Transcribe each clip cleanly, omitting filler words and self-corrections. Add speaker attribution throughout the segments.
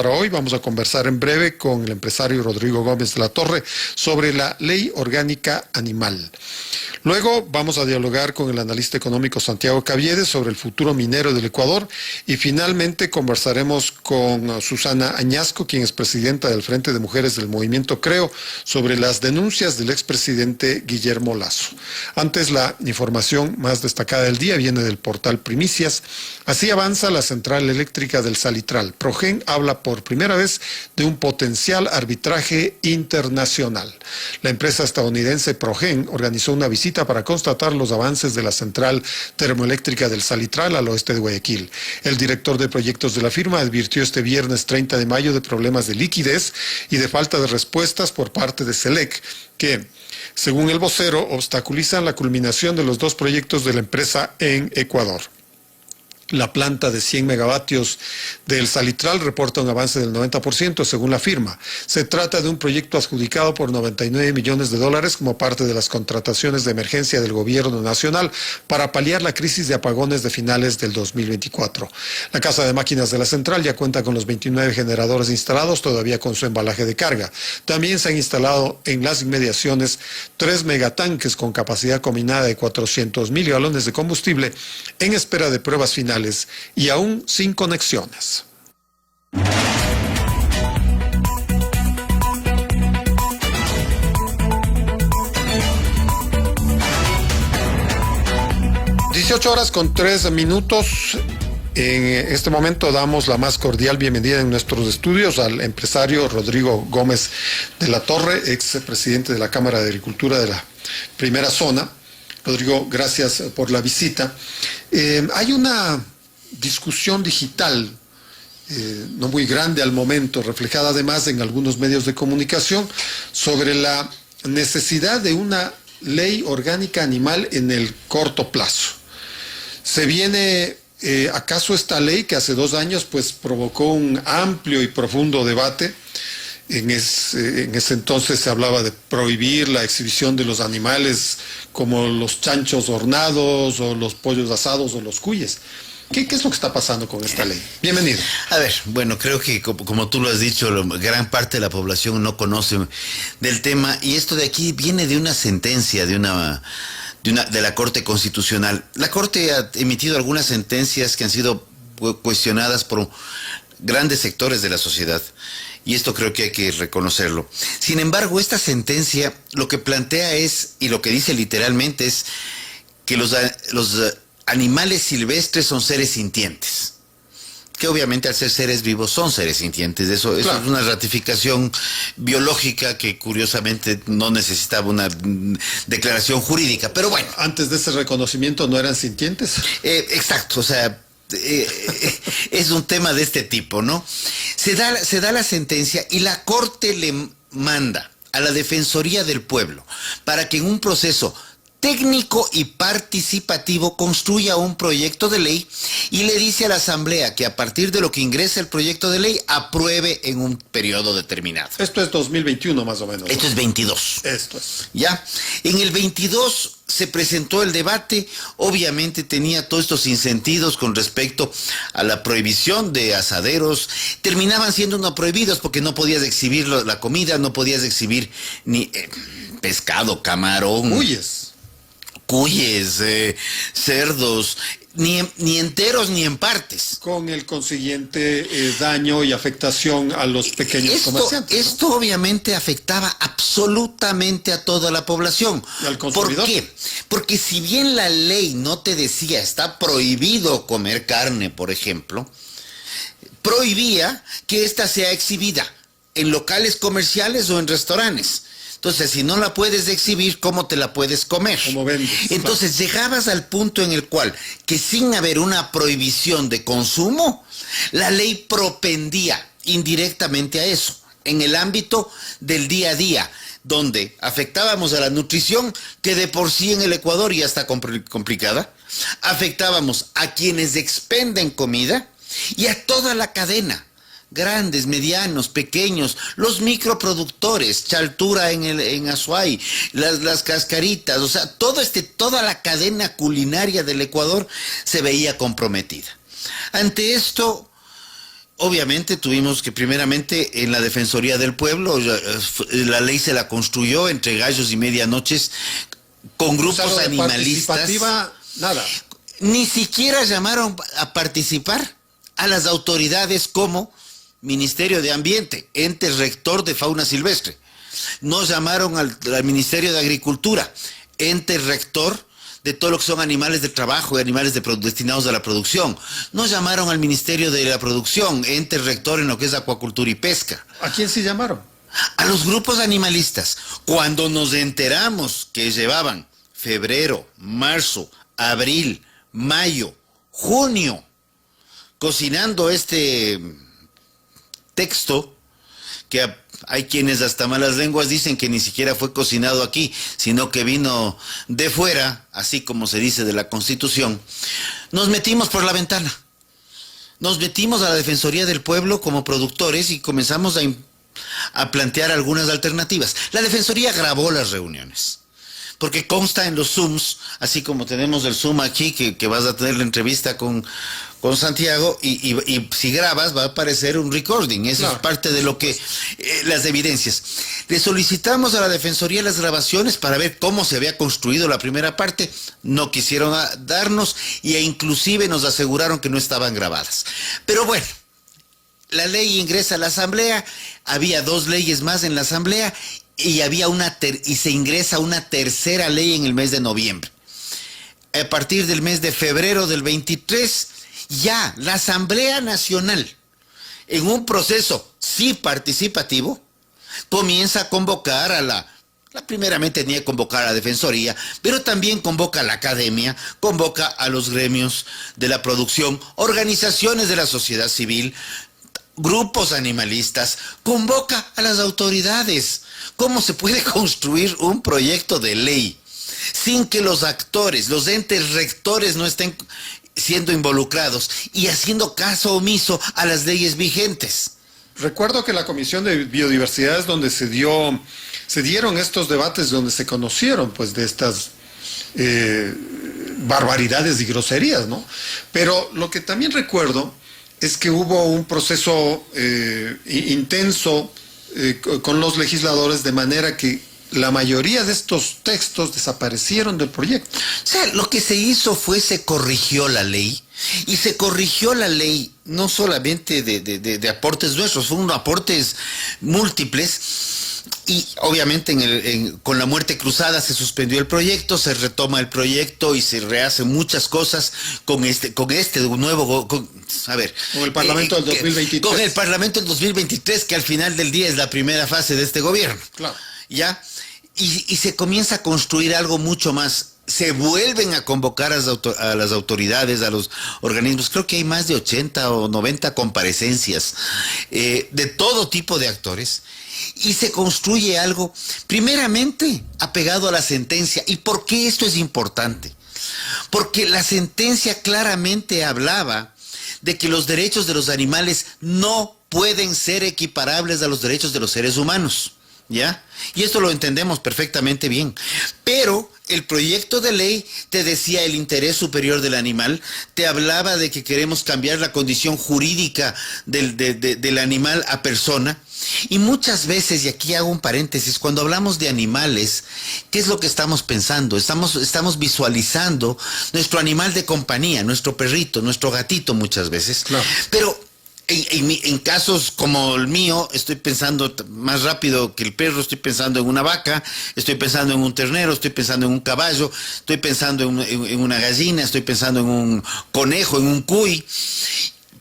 Speaker 1: Para hoy vamos a conversar en breve con el empresario Rodrigo Gómez de la Torre sobre la Ley Orgánica Animal. Luego vamos a dialogar con el analista económico Santiago Caviedes sobre el futuro minero del Ecuador y finalmente conversaremos con Susana Añasco, quien es presidenta del Frente de Mujeres del Movimiento Creo, sobre las denuncias del expresidente Guillermo Lasso. Antes, la información más destacada del día viene del portal Primicias. Así avanza la central eléctrica del Salitral. Progen habla por primera vez de un potencial arbitraje internacional. La empresa estadounidense Progen organizó una visita para constatar los avances de la central termoeléctrica del Salitral al oeste de Guayaquil. El director de proyectos de la firma advirtió este viernes 30 de mayo de problemas de liquidez y de falta de respuestas por parte de SELEC, que, según el vocero, obstaculizan la culminación de los dos proyectos de la empresa en Ecuador. La planta de 100 megavatios del Salitral reporta un avance del 90% según la firma. Se trata de un proyecto adjudicado por 99 millones de dólares como parte de las contrataciones de emergencia del gobierno nacional para paliar la crisis de apagones de finales del 2024. La casa de máquinas de la central ya cuenta con los 29 generadores instalados, todavía con su embalaje de carga. También se han instalado en las inmediaciones 3 megatanques con capacidad combinada de 400,000 galones de combustible en espera de pruebas finales y aún sin conexiones. (18:03). En este momento damos la más cordial bienvenida en nuestros estudios al empresario Rodrigo Gómez de la Torre, ex presidente de la Cámara de Agricultura de la Primera Zona. Rodrigo, gracias por la visita. Hay una discusión digital no muy grande al momento, reflejada además en algunos medios de comunicación, sobre la necesidad de una ley orgánica animal en el corto plazo. Se viene, ¿acaso esta ley que hace 2 años pues provocó un amplio y profundo debate? En ese entonces se hablaba de prohibir la exhibición de los animales como los chanchos hornados o los pollos asados o los cuyes. ¿Qué es lo que está pasando con esta ley? Bienvenido.
Speaker 2: A ver, bueno, creo que como tú lo has dicho, gran parte de la población no conoce del tema y esto de aquí viene de una sentencia de la Corte Constitucional. La Corte ha emitido algunas sentencias que han sido cuestionadas por grandes sectores de la sociedad. Y esto creo que hay que reconocerlo. Sin embargo, esta sentencia lo que plantea es, y lo que dice literalmente es, que los animales silvestres son seres sintientes. Que obviamente al ser seres vivos son seres sintientes. Eso claro. Es una ratificación biológica que curiosamente no necesitaba una declaración jurídica. Pero bueno.
Speaker 1: Antes de ese reconocimiento no eran sintientes.
Speaker 2: Exacto, o sea... es un tema de este tipo, ¿no? Se da la sentencia y la Corte le manda a la Defensoría del Pueblo para que en un proceso técnico y participativo construya un proyecto de ley y le dice a la Asamblea que a partir de lo que ingresa el proyecto de ley apruebe en un periodo determinado.
Speaker 1: Esto es 2021 más o menos.
Speaker 2: Esto es 22.
Speaker 1: Esto es.
Speaker 2: ¿Ya? En el 22 se presentó el debate, obviamente tenía todos estos insentidos con respecto a la prohibición de asaderos, terminaban siendo no prohibidos porque no podías exhibir la comida, no podías exhibir ni pescado, camarón. Cuyes, cerdos, ni enteros ni en partes.
Speaker 1: Con el consiguiente daño y afectación a los pequeños comerciantes.
Speaker 2: Esto obviamente afectaba absolutamente a toda la población.
Speaker 1: ¿Y al consumidor?
Speaker 2: ¿Por qué? Porque si bien la ley no te decía, está prohibido comer carne, por ejemplo, prohibía que ésta sea exhibida en locales comerciales o en restaurantes. Entonces, si no la puedes exhibir, ¿cómo te la puedes comer?
Speaker 1: ¿Cómo vendes?
Speaker 2: Entonces, llegabas al punto en el cual, que sin haber una prohibición de consumo, la ley propendía indirectamente a eso, en el ámbito del día a día, donde afectábamos a la nutrición, que de por sí en el Ecuador ya está complicada, afectábamos a quienes expenden comida y a toda la cadena. Grandes, medianos, pequeños, los microproductores, Chaltura en Azuay, las cascaritas, o sea, toda la cadena culinaria del Ecuador se veía comprometida. Ante esto, obviamente tuvimos que primeramente en la Defensoría del Pueblo, la ley se la construyó entre gallos y medianoches con grupos
Speaker 1: O sea, lo de
Speaker 2: animalistas.
Speaker 1: participativa, nada.
Speaker 2: Ni siquiera llamaron a participar a las autoridades como Ministerio de Ambiente, ente rector de fauna silvestre. No llamaron al Ministerio de Agricultura, ente rector de todo lo que son animales de trabajo y animales destinados a la producción. No llamaron al Ministerio de la Producción, ente rector en lo que es acuacultura y pesca.
Speaker 1: ¿A quién sí llamaron?
Speaker 2: A los grupos animalistas. Cuando nos enteramos que llevaban febrero, marzo, abril, mayo, junio, cocinando este texto, que hay quienes hasta malas lenguas dicen que ni siquiera fue cocinado aquí, sino que vino de fuera, así como se dice de la Constitución, nos metimos por la ventana. Nos metimos a la Defensoría del Pueblo como productores y comenzamos a plantear algunas alternativas. La Defensoría grabó las reuniones, porque consta en los Zooms, así como tenemos el Zoom aquí, que vas a tener la entrevista con Santiago, y si grabas va a aparecer un recording. Eso claro. Es parte de lo que, las evidencias. Le solicitamos a la Defensoría las grabaciones para ver cómo se había construido la primera parte, no quisieron darnos, e inclusive nos aseguraron que no estaban grabadas. Pero bueno, la ley ingresa a la Asamblea, había 2 leyes más en la Asamblea, y había y se ingresa una tercera ley en el mes de noviembre. A partir del mes de febrero del 23, ya la Asamblea Nacional, en un proceso sí participativo, comienza a convocar primeramente tenía que convocar a la Defensoría, pero también convoca a la academia, convoca a los gremios de la producción, organizaciones de la sociedad civil, grupos animalistas, convoca a las autoridades. ¿Cómo se puede construir un proyecto de ley sin que los actores, los entes rectores no estén siendo involucrados y haciendo caso omiso a las leyes vigentes?
Speaker 1: Recuerdo que la Comisión de Biodiversidad es donde se dieron estos debates, donde se conocieron pues de estas barbaridades y groserías, ¿no? Pero lo que también recuerdo es que hubo un proceso intenso con los legisladores, de manera que la mayoría de estos textos desaparecieron del proyecto.
Speaker 2: O sea, lo que se hizo fue, se corrigió la ley, y se corrigió la ley no solamente de aportes nuestros, fueron aportes múltiples. Y obviamente con la muerte cruzada se suspendió el proyecto, se retoma el proyecto y se rehace muchas cosas con este nuevo, con
Speaker 1: el Parlamento del 2023.
Speaker 2: Con el Parlamento del 2023, que al final del día es la primera fase de este gobierno.
Speaker 1: Claro.
Speaker 2: ¿Ya? Y se comienza a construir algo mucho más. Se vuelven a convocar a las autoridades, a los organismos. Creo que hay más de 80 o 90 comparecencias de todo tipo de actores. Y se construye algo, primeramente, apegado a la sentencia. ¿Y por qué esto es importante? Porque la sentencia claramente hablaba de que los derechos de los animales no pueden ser equiparables a los derechos de los seres humanos, ¿ya? Y esto lo entendemos perfectamente bien. Pero el proyecto de ley te decía el interés superior del animal, te hablaba de que queremos cambiar la condición jurídica del animal a persona. Y muchas veces, y aquí hago un paréntesis, cuando hablamos de animales, ¿qué es lo que estamos pensando? Estamos visualizando nuestro animal de compañía, nuestro perrito, nuestro gatito muchas veces.
Speaker 1: Claro.
Speaker 2: Pero en casos como el mío, estoy pensando más rápido que el perro, estoy pensando en una vaca, estoy pensando en un ternero, estoy pensando en un caballo, estoy pensando en una gallina, estoy pensando en un conejo, en un cuy.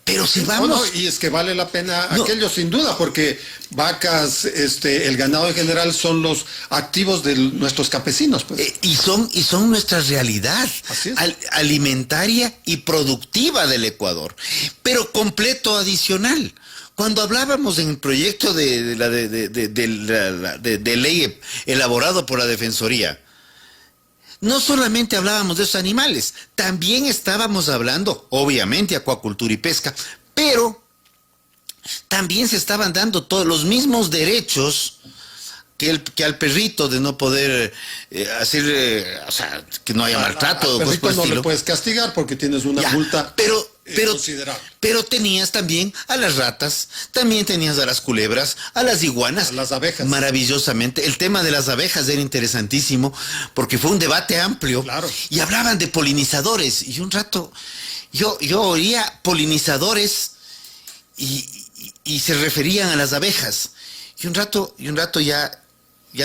Speaker 2: Pero si vamos...
Speaker 1: No, y es que vale la pena aquello sin duda, porque vacas, el ganado en general son los activos de nuestros campesinos. Pues.
Speaker 2: Y son nuestra realidad alimentaria y productiva del Ecuador, pero completo adicional. Cuando hablábamos en el proyecto de ley elaborado por la Defensoría, no solamente hablábamos de esos animales, también estábamos hablando, obviamente, acuacultura y pesca, pero también se estaban dando todos los mismos derechos que al perrito, de no poder hacer, o sea, que no haya maltrato.
Speaker 1: Al perrito no le puedes castigar porque tienes una multa considerable.
Speaker 2: Pero tenías también a las ratas, también tenías a las culebras, a las iguanas.
Speaker 1: A las abejas.
Speaker 2: Maravillosamente. El tema de las abejas era interesantísimo porque fue un debate amplio.
Speaker 1: Claro.
Speaker 2: Y hablaban de polinizadores. Y un rato yo oía polinizadores y se referían a las abejas. Y un rato ya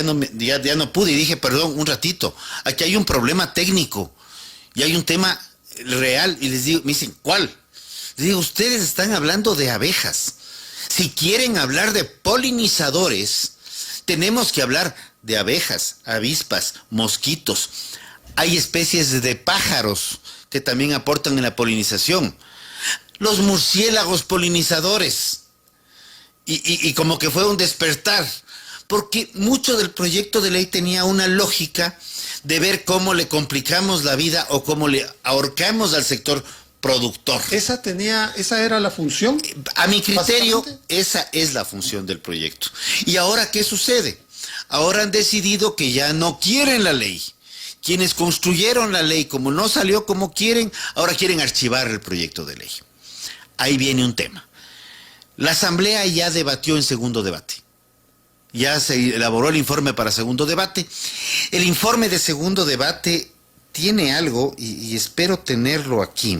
Speaker 2: no pude y dije, perdón, un ratito. Aquí hay un problema técnico y hay un tema real. Y les digo, me dicen, ¿cuál? Les digo, ustedes están hablando de abejas. Si quieren hablar de polinizadores, tenemos que hablar de abejas, avispas, mosquitos. Hay especies de pájaros que también aportan en la polinización. Los murciélagos polinizadores. Y como que fue un despertar. Porque mucho del proyecto de ley tenía una lógica de ver cómo le complicamos la vida o cómo le ahorcamos al sector productor.
Speaker 1: ¿Esa era la función?
Speaker 2: A mi criterio, esa es la función del proyecto. ¿Y ahora qué sucede? Ahora han decidido que ya no quieren la ley. Quienes construyeron la ley, como no salió como quieren, ahora quieren archivar el proyecto de ley. Ahí viene un tema. La Asamblea ya debatió en segundo debate. Ya se elaboró el informe para segundo debate. El informe de segundo debate tiene algo, y espero tenerlo aquí,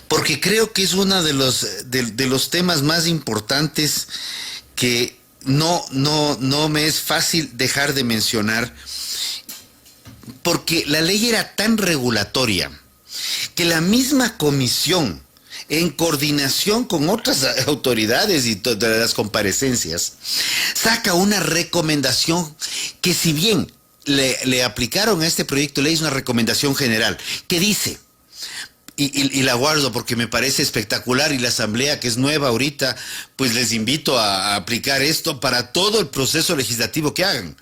Speaker 2: porque creo que es uno de los temas más importantes que no me es fácil dejar de mencionar, porque la ley era tan regulatoria que la misma comisión, en coordinación con otras autoridades y todas las comparecencias, saca una recomendación que, si bien le aplicaron a este proyecto de ley, es una recomendación general, que dice, y la guardo porque me parece espectacular, y la Asamblea, que es nueva ahorita, pues les invito a aplicar esto para todo el proceso legislativo que hagan.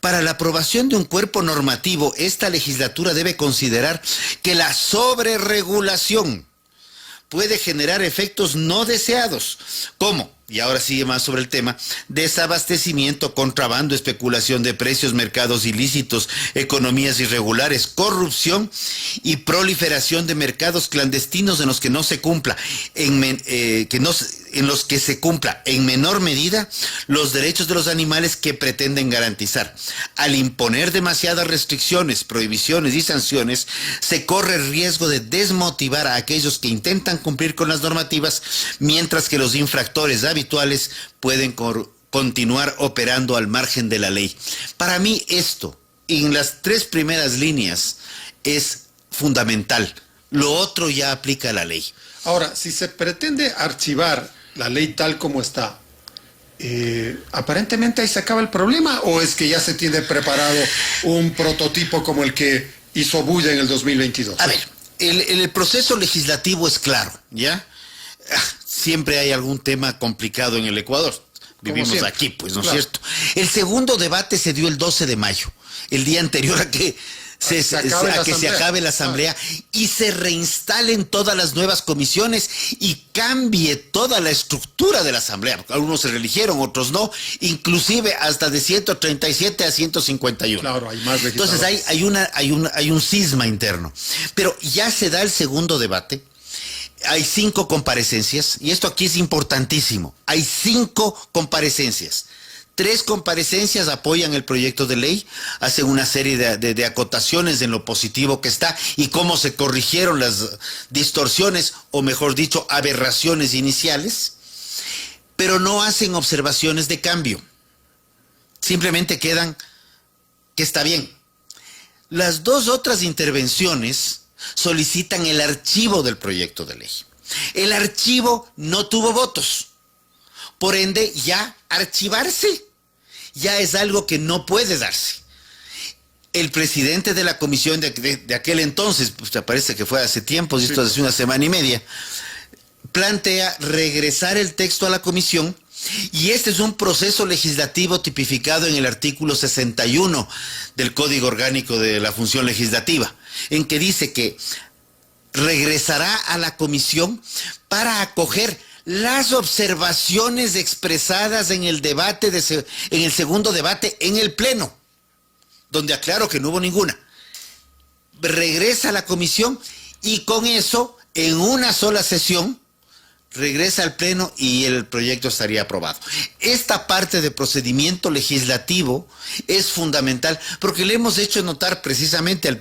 Speaker 2: Para la aprobación de un cuerpo normativo, esta legislatura debe considerar que la sobreregulación puede generar efectos no deseados, como, y ahora sigue más sobre el tema, desabastecimiento, contrabando, especulación de precios, mercados ilícitos, economías irregulares, corrupción y proliferación de mercados clandestinos en los que no se cumpla, en los que se cumpla en menor medida los derechos de los animales que pretenden garantizar. Al imponer demasiadas restricciones, prohibiciones y sanciones, se corre el riesgo de desmotivar a aquellos que intentan cumplir con las normativas, mientras que los infractores habituales pueden continuar operando al margen de la ley. Para mí esto, en las tres primeras líneas, es fundamental. Lo otro ya aplica la ley.
Speaker 1: Ahora, si se pretende archivar la ley tal como está, aparentemente ahí se acaba el problema, ¿o es que ya se tiene preparado un prototipo como el que hizo Bulla en el 2022?
Speaker 2: A ver, el proceso legislativo es claro, ¿ya? Siempre hay algún tema complicado en el Ecuador. Vivimos aquí, pues, ¿no es cierto? El segundo debate se dio el 12 de mayo, el día anterior a que se acabe la Asamblea y se reinstalen todas las nuevas comisiones y cambie toda la estructura de la Asamblea. Algunos se reeligieron, otros no, inclusive hasta de 137 a 151.
Speaker 1: Claro, hay más legisladores.
Speaker 2: Entonces hay un cisma interno. Pero ya se da el segundo debate. Hay 5 comparecencias, y esto aquí es importantísimo. Hay 5 comparecencias. 3 comparecencias apoyan el proyecto de ley, hacen una serie de acotaciones en lo positivo que está y cómo se corrigieron las distorsiones, o mejor dicho, aberraciones iniciales, pero no hacen observaciones de cambio. Simplemente quedan que está bien. Las 2 otras intervenciones solicitan el archivo del proyecto de ley. El archivo no tuvo votos. Por ende, ya archivarse ya es algo que no puede darse. El presidente de la comisión de aquel entonces, pues te parece que fue hace tiempo, esto hace una semana y media, plantea regresar el texto a la comisión, y este es un proceso legislativo tipificado en el artículo 61 del Código Orgánico de la Función Legislativa, en que dice que regresará a la comisión para acoger las observaciones expresadas en el debate en el segundo debate en el Pleno, donde aclaro que no hubo ninguna. Regresa a la comisión y con eso en una sola sesión, regresa al Pleno y el proyecto estaría aprobado. Esta parte de procedimiento legislativo es fundamental porque le hemos hecho notar precisamente al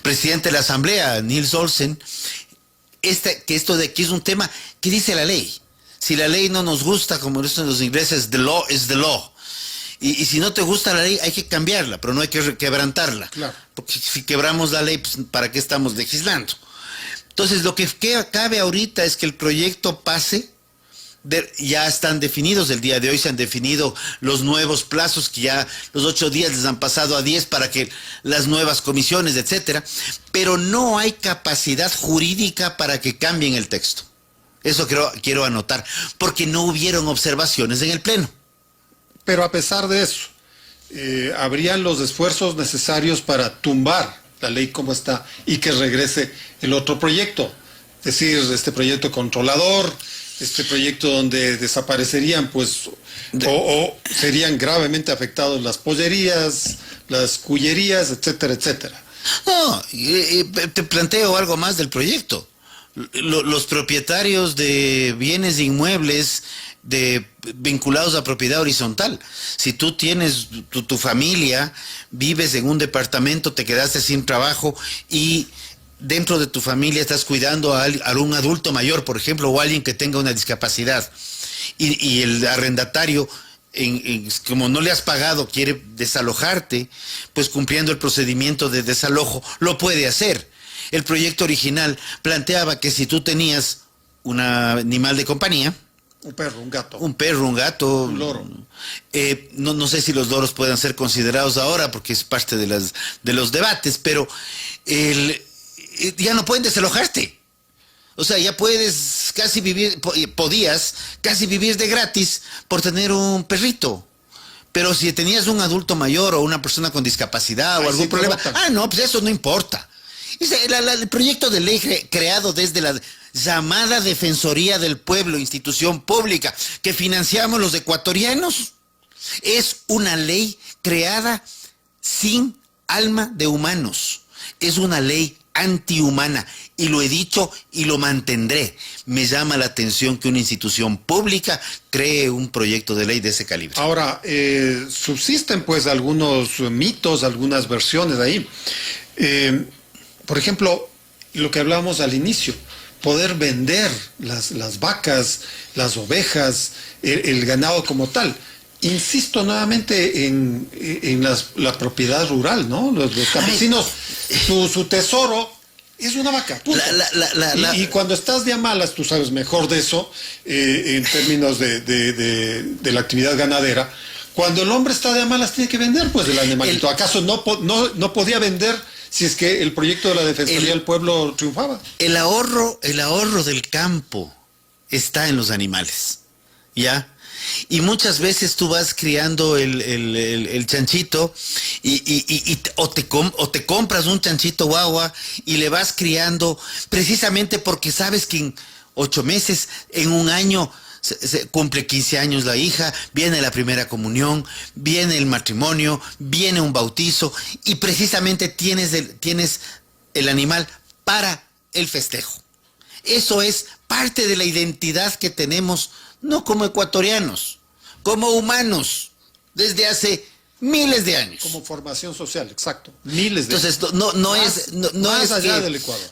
Speaker 2: presidente de la Asamblea, Niels Olsen, que esto de aquí es un tema que dice la ley. Si la ley no nos gusta, como dicen los ingleses, the law is the law. Y si no te gusta la ley, hay que cambiarla, pero no hay que quebrantarla. Claro. Porque si quebramos la ley, pues, ¿para qué estamos legislando? Entonces, lo que cabe ahorita es que el proyecto pase, ya están definidos, el día de hoy se han definido los nuevos plazos, que ya los 8 días les han pasado a 10 para que las nuevas comisiones, etcétera, pero no hay capacidad jurídica para que cambien el texto. Eso quiero anotar, porque no hubieron observaciones en el Pleno.
Speaker 1: Pero a pesar de eso, ¿habrían los esfuerzos necesarios para tumbar la ley como está y que regrese el otro proyecto? Es decir, este proyecto controlador, este proyecto donde desaparecerían, pues, o serían gravemente afectados las pollerías, las cullerías, etcétera, etcétera.
Speaker 2: No, te planteo algo más del proyecto. Los propietarios de bienes inmuebles vinculados a propiedad horizontal. Si tú tienes tu familia, vives en un departamento, te quedaste sin trabajo y dentro de tu familia estás cuidando a un adulto mayor, por ejemplo, o alguien que tenga una discapacidad, y el arrendatario, como no le has pagado, quiere desalojarte, pues cumpliendo el procedimiento de desalojo, lo puede hacer. El proyecto original planteaba que si tú tenías un animal de compañía,
Speaker 1: un perro, un gato.
Speaker 2: Un perro, un gato.
Speaker 1: Un loro.
Speaker 2: No sé si los loros puedan ser considerados ahora porque es parte de los debates, pero ya no pueden desalojarte. O sea, ya podías casi vivir de gratis por tener un perrito. Pero si tenías un adulto mayor o una persona con discapacidad o algún problema, no, pues eso no importa. El proyecto de ley creado desde la llamada Defensoría del Pueblo, institución pública que financiamos los ecuatorianos, es una ley creada sin alma de humanos. Es una ley antihumana, y lo he dicho y lo mantendré. Me llama la atención que una institución pública cree un proyecto de ley de ese calibre.
Speaker 1: Ahora, subsisten pues algunos mitos, algunas versiones ahí. Por ejemplo, lo que hablábamos al inicio, poder vender las vacas, las ovejas, el ganado como tal. Insisto nuevamente en la propiedad rural, ¿no? Los campesinos, su tesoro es una vaca. Y cuando estás de a malas, tú sabes mejor de eso, en términos de la actividad ganadera. Cuando el hombre está de a malas, tiene que vender pues el animalito. ¿Acaso no podía vender si es que el proyecto de la Defensoría del Pueblo triunfaba?
Speaker 2: El ahorro del campo está en los animales, ¿ya? Y muchas veces tú vas criando el chanchito o te compras un chanchito guagua y le vas criando precisamente porque sabes que en 8 meses, en un año, se cumple 15 años la hija, viene la primera comunión, viene el matrimonio, viene un bautizo y precisamente tienes el animal para el festejo. Eso es parte de la identidad que tenemos, no como ecuatorianos, como humanos, desde hace miles de años.
Speaker 1: Como formación social, exacto. Miles de
Speaker 2: años. Entonces,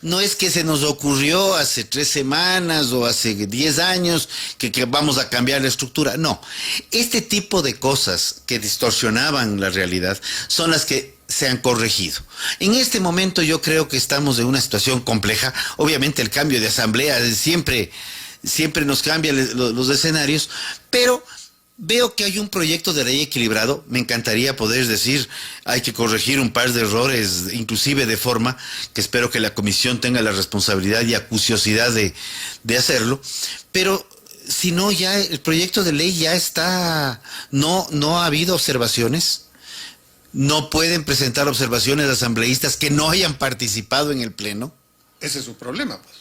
Speaker 2: no es que se nos ocurrió hace 3 semanas o hace 10 años que vamos a cambiar la estructura. No. Este tipo de cosas que distorsionaban la realidad son las que se han corregido. En este momento yo creo que estamos en una situación compleja. Obviamente el cambio de asamblea siempre nos cambia los escenarios, pero veo que hay un proyecto de ley equilibrado. Me encantaría poder decir, hay que corregir un par de errores, inclusive de forma, que espero que la comisión tenga la responsabilidad y acuciosidad de hacerlo, pero si no, ya el proyecto de ley ya está, no ha habido observaciones. No pueden presentar observaciones asambleístas que no hayan participado en el Pleno.
Speaker 1: Ese es su problema, pues.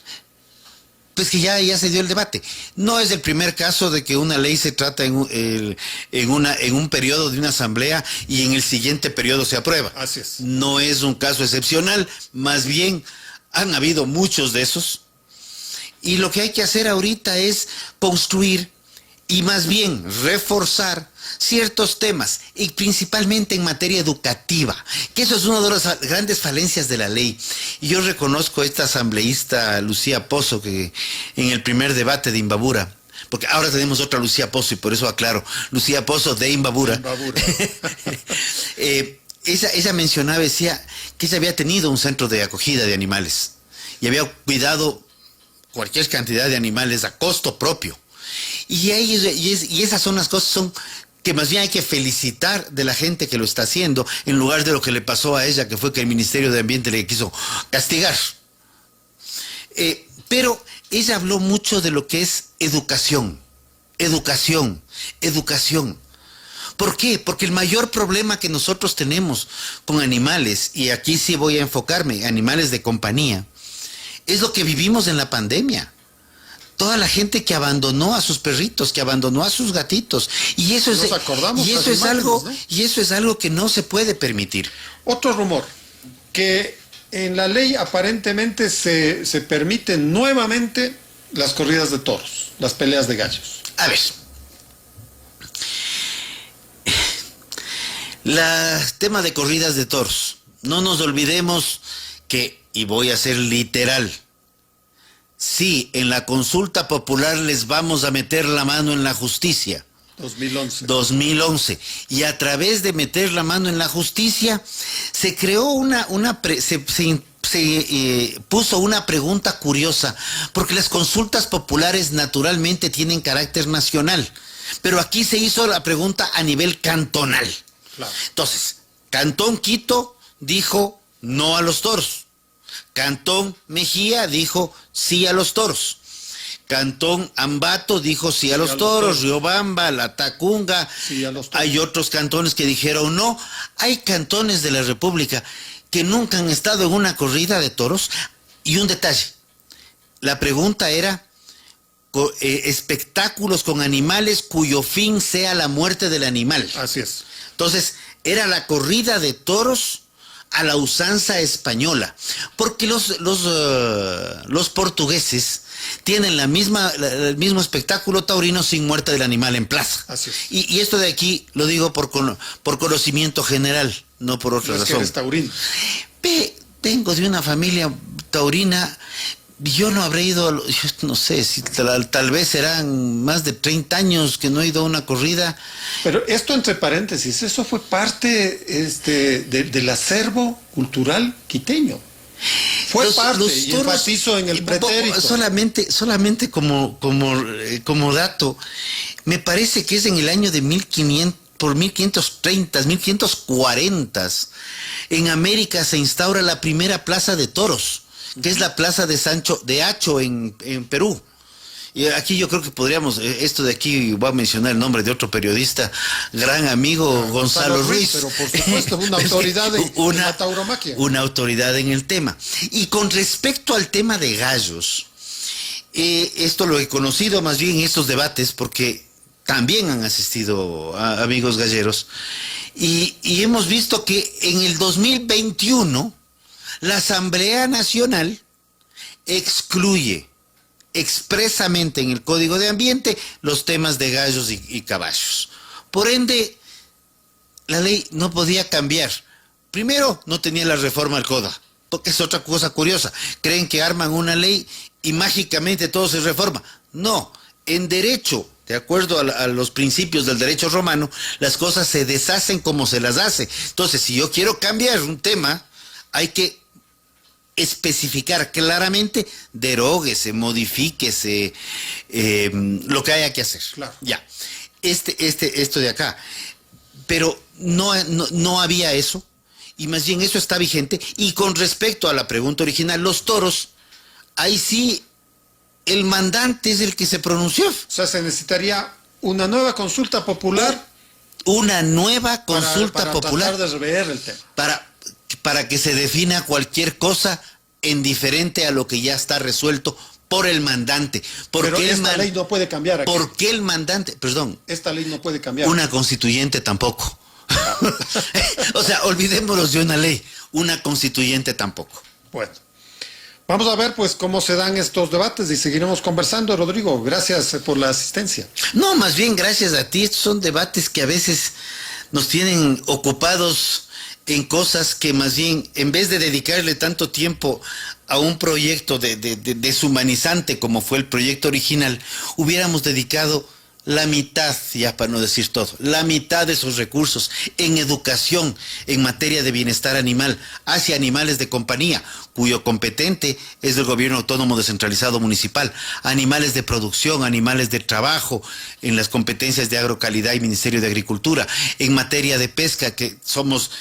Speaker 2: Pues que ya se dio el debate. No es el primer caso de que una ley se trata en un periodo de una asamblea y en el siguiente periodo se aprueba.
Speaker 1: Así es.
Speaker 2: No es un caso excepcional, más bien Han habido muchos de esos. Y lo que hay que hacer ahorita es construir y más bien reforzar ciertos temas, y principalmente en materia educativa, que eso es una de las grandes falencias de la ley. Y yo reconozco a esta asambleísta Lucía Pozo, que en el primer debate de Imbabura, porque ahora tenemos otra Lucía Pozo y por eso aclaro, Lucía Pozo de Imbabura, ella mencionaba, decía que ella había tenido un centro de acogida de animales y había cuidado cualquier cantidad de animales a costo propio. Y esas son las cosas que más bien hay que felicitar de la gente que lo está haciendo, en lugar de lo que le pasó a ella, que fue que el Ministerio de Ambiente le quiso castigar. Pero ella habló mucho de lo que es educación. ¿Por qué? Porque el mayor problema que nosotros tenemos con animales, y aquí sí voy a enfocarme, animales de compañía, es lo que vivimos en la pandemia. Toda la gente que abandonó a sus perritos, que abandonó a sus gatitos. Y eso es algo que no se puede permitir.
Speaker 1: Otro rumor, que en la ley aparentemente se permiten nuevamente las corridas de toros, las peleas de gallos.
Speaker 2: A ver. Tema de corridas de toros. No nos olvidemos que, y voy a ser literal, sí, en la consulta popular les vamos a meter la mano en la justicia.
Speaker 1: 2011.
Speaker 2: Y a través de meter la mano en la justicia, se creó puso una pregunta curiosa, porque las consultas populares naturalmente tienen carácter nacional, pero aquí se hizo la pregunta a nivel cantonal.
Speaker 1: Claro.
Speaker 2: Entonces, Cantón Quito dijo no a los toros. Cantón Mejía dijo sí a los toros. Cantón Ambato dijo sí a los toros. Riobamba, La Tacunga.
Speaker 1: Sí a los toros.
Speaker 2: Hay otros cantones que dijeron no. Hay cantones de la República que nunca han estado en una corrida de toros. Y un detalle. La pregunta era espectáculos con animales cuyo fin sea la muerte del animal.
Speaker 1: Así es.
Speaker 2: Entonces, era la corrida de toros a la usanza española, porque los portugueses tienen el mismo espectáculo taurino sin muerte del animal en plaza.
Speaker 1: Así es.
Speaker 2: Y esto de aquí lo digo por conocimiento general, no por otra razón.
Speaker 1: Es que eres taurino.
Speaker 2: Vengo de una familia taurina. Yo no habré ido, yo no sé, si tal vez serán más de 30 años que no he ido a una corrida.
Speaker 1: Pero esto entre paréntesis, eso fue parte del acervo cultural quiteño. Fue parte, y enfatizo en el pretérito.
Speaker 2: Solamente como dato, me parece que es en el año de 1530, 1540, en América se instaura la primera plaza de toros, que es la plaza de Hacho en Perú. Y aquí yo creo que podríamos, esto de aquí voy a mencionar el nombre de otro periodista, gran amigo, Gonzalo Ruiz.
Speaker 1: Pero por supuesto, una autoridad en la tauromaquia.
Speaker 2: Una autoridad en el tema. Y con respecto al tema de gallos, esto lo he conocido más bien en estos debates, porque también han asistido amigos galleros, y hemos visto que en el 2021 la Asamblea Nacional excluye expresamente en el Código de Ambiente los temas de gallos y caballos. Por ende, la ley no podía cambiar. Primero, no tenía la reforma al CODA, porque es otra cosa curiosa. Creen que arman una ley y mágicamente todo se reforma. No, en derecho, de acuerdo a los principios del derecho romano, las cosas se deshacen como se las hace. Entonces, si yo quiero cambiar un tema, hay que especificar claramente, deróguese, modifíquese, lo que haya que hacer.
Speaker 1: Claro.
Speaker 2: Ya. Esto de acá. Pero no había eso, y más bien eso está vigente. Y con respecto a la pregunta original, los toros, ahí sí, el mandante es el que se pronunció.
Speaker 1: O sea, se necesitaría una nueva consulta popular.
Speaker 2: Una nueva consulta popular.
Speaker 1: Para tratar de rever el tema.
Speaker 2: Para que se defina cualquier cosa en diferente a lo que ya está resuelto por el mandante.
Speaker 1: Pero esta ley no puede cambiar aquí.
Speaker 2: ¿Por qué el mandante? Perdón.
Speaker 1: Esta ley no puede cambiar.
Speaker 2: Una constituyente tampoco. O sea, olvidémonos de una ley. Una constituyente tampoco.
Speaker 1: Bueno. Vamos a ver pues cómo se dan estos debates y seguiremos conversando. Rodrigo, gracias por la asistencia.
Speaker 2: No, más bien gracias a ti. Estos son debates que a veces nos tienen ocupados en cosas que más bien, en vez de dedicarle tanto tiempo a un proyecto deshumanizante como fue el proyecto original, hubiéramos dedicado la mitad, ya para no decir todo, la mitad de sus recursos en educación en materia de bienestar animal hacia animales de compañía, cuyo competente es el gobierno autónomo descentralizado municipal, animales de producción, animales de trabajo, en las competencias de agrocalidad y Ministerio de Agricultura, en materia de pesca, que estamos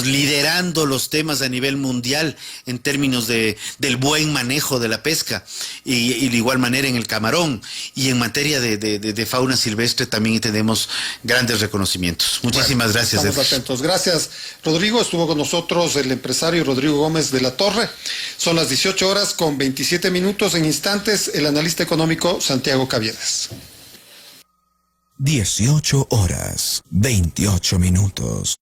Speaker 2: liderando los temas a nivel mundial en términos del buen manejo de la pesca, y de igual manera en el camarón, y en materia de fauna silvestre también tenemos grandes reconocimientos. Muchísimas gracias.
Speaker 1: Estamos atentos. Gracias, Rodrigo. Estuvo con nosotros el empresario Rodrigo Gómez de la Torre. Son las 18:27 en instantes, el analista económico Santiago Caviedes.
Speaker 3: 18:28.